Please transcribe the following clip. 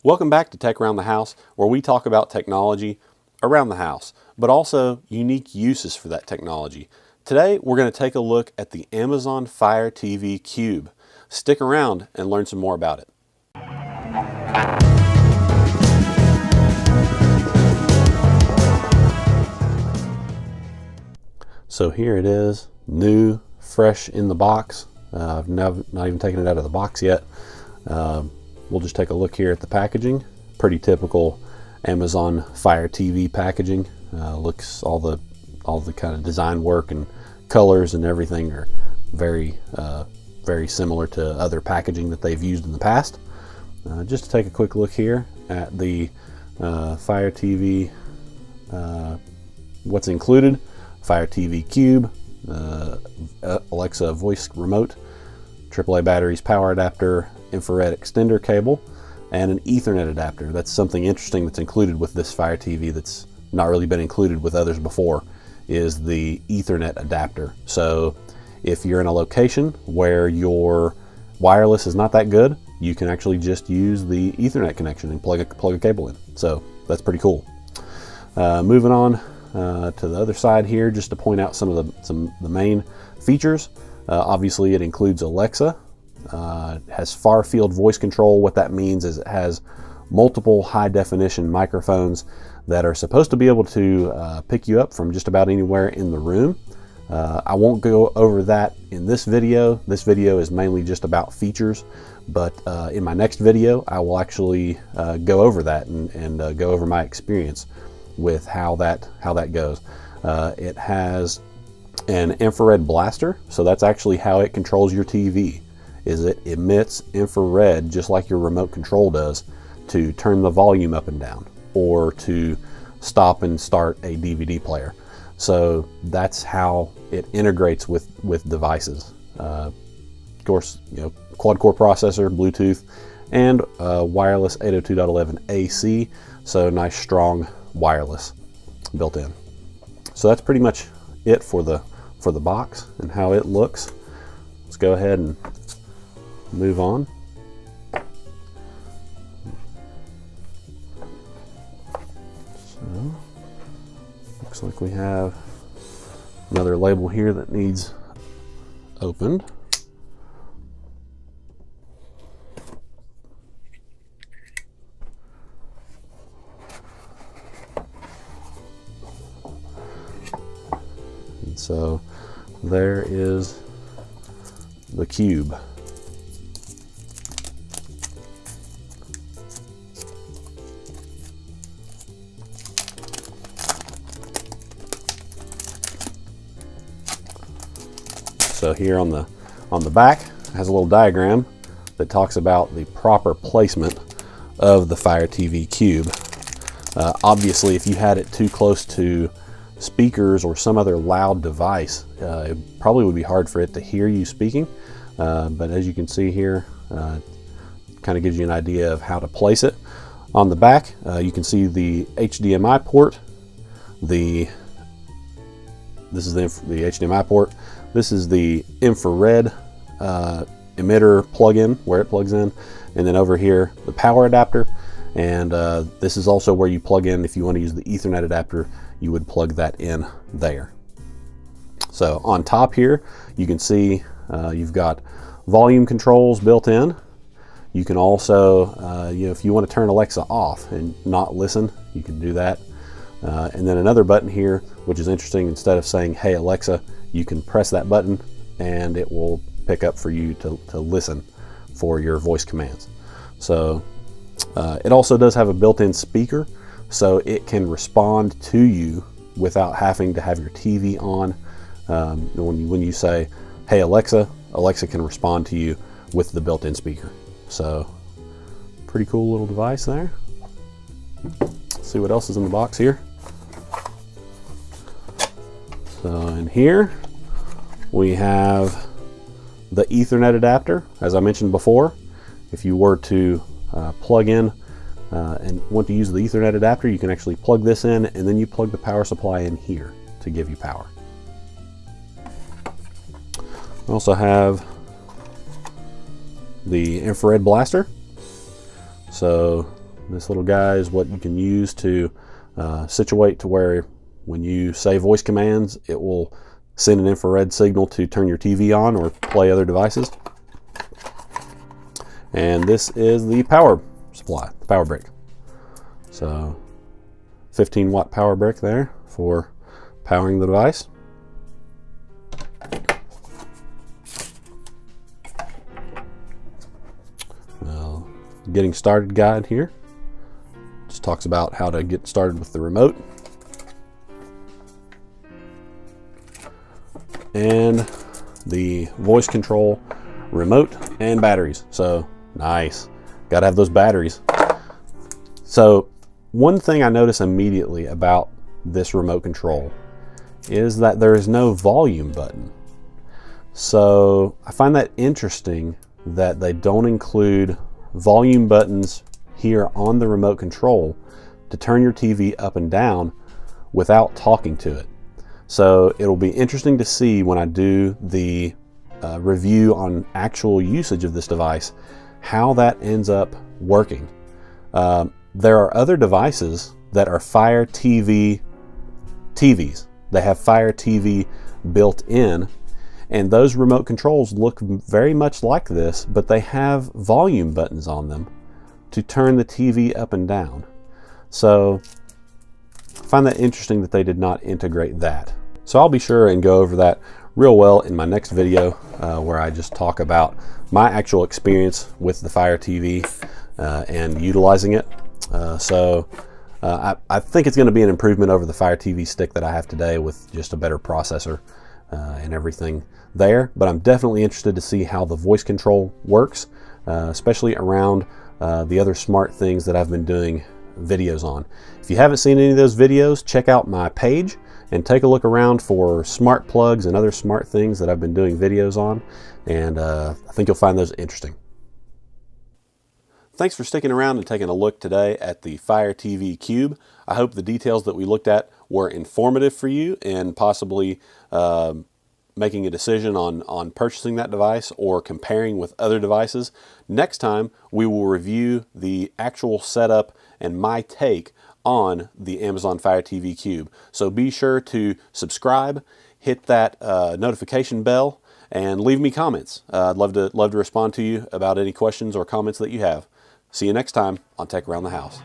Welcome back to Tech Around the House, where we talk about technology around the house, but also unique uses for that technology. Today, we're going to take a look at the Amazon Fire TV Cube. Stick around and learn some more about it. So here it is, new, fresh in the box. I've not even taken it out of the box yet. We'll just take a look here at the packaging. Pretty typical Amazon Fire TV packaging. Looks all the kind of design work and colors and everything are very similar to other packaging that they've used in the past. Just to take a quick look here at the Fire TV, what's included: Fire TV Cube, Alexa voice remote, AAA batteries, power adapter, infrared extender cable, and an Ethernet adapter. That's something interesting that's included with this Fire TV that's not really been included with others before, is the Ethernet adapter. So if you're in a location where your wireless is not that good, you can actually just use the Ethernet connection and plug a cable in. So that's pretty cool. Moving on to the other side here, just to point out some of the main features. Obviously it includes Alexa. It has far field voice control. What that means is it has multiple high definition microphones that are supposed to be able to pick you up from just about anywhere in the room. I won't go over that in this video. This video is mainly just about features, but in my next video I will actually go over that and go over my experience with how that goes. It has an infrared blaster, so that's actually how it controls your TV. Is it emits infrared just like your remote control does to turn the volume up and down or to stop and start a DVD player. So that's how it integrates with devices. Of course, quad-core processor, Bluetooth, and wireless 802.11 AC, so nice strong wireless built in. So that's pretty much it for the box and how it looks. Let's go ahead and move on. So looks like we have another label here that needs opened. And so there is the Cube. So here on the back has a little diagram that talks about the proper placement of the Fire TV Cube. Obviously, if you had it too close to speakers or some other loud device, it probably would be hard for it to hear you speaking. But as you can see here, kind of gives you an idea of how to place it. On the back, you can see the HDMI port. This is the HDMI port. This is the infrared emitter plug-in, where it plugs in. And then over here, the power adapter. And this is also where you plug in, if you want to use the Ethernet adapter, you would plug that in there. So on top here, you can see you've got volume controls built in. You can also, if you want to turn Alexa off and not listen, you can do that. And then another button here, which is interesting. Instead of saying, "Hey Alexa," you can press that button and it will pick up for you to listen for your voice commands. So it also does have a built-in speaker, so it can respond to you without having to have your TV on. When you say, "Hey Alexa," Alexa can respond to you with the built-in speaker. So pretty cool little device there. Let's see what else is in the box here. So in here we have the Ethernet adapter. As I mentioned before, if you were to plug in and want to use the Ethernet adapter, you can actually plug this in and then you plug the power supply in here to give you power. We also have the infrared blaster. So This little guy is what you can use to situate to where when you say voice commands, it will send an infrared signal to turn your TV on or play other devices. And this is the power supply, the power brick. So 15 watt power brick there for powering the device. Getting started guide here. Just talks about how to get started with the remote. And the voice control remote and batteries. So nice. Got to have those batteries. So one thing I notice immediately about this remote control is that there is no volume button. So I find that interesting that they don't include volume buttons here on the remote control to turn your TV up and down without talking to it. So it'll be interesting to see when I do the review on actual usage of this device, how that ends up working. There are other devices that are Fire TV TVs. They have Fire TV built in, and those remote controls look very much like this, but they have volume buttons on them to turn the TV up and down. So I find that interesting that they did not integrate that. So I'll be sure and go over that real well in my next video where I just talk about my actual experience with the Fire TV and utilizing it. I think it's going to be an improvement over the Fire TV stick that I have today with just a better processor and everything there, but I'm definitely interested to see how the voice control works, especially around the other smart things that I've been doing videos on. If you haven't seen any of those videos, check out my page and take a look around for smart plugs and other smart things that I've been doing videos on, and I think you'll find those interesting. Thanks for sticking around and taking a look today at the Fire TV Cube. I hope the details that we looked at were informative for you and possibly making a decision on purchasing that device or comparing with other devices. Next time, we will review the actual setup and my take on the Amazon Fire TV Cube. So be sure to subscribe, hit that notification bell, and leave me comments. I'd love to respond to you about any questions or comments that you have. See you next time on Tech Around the House.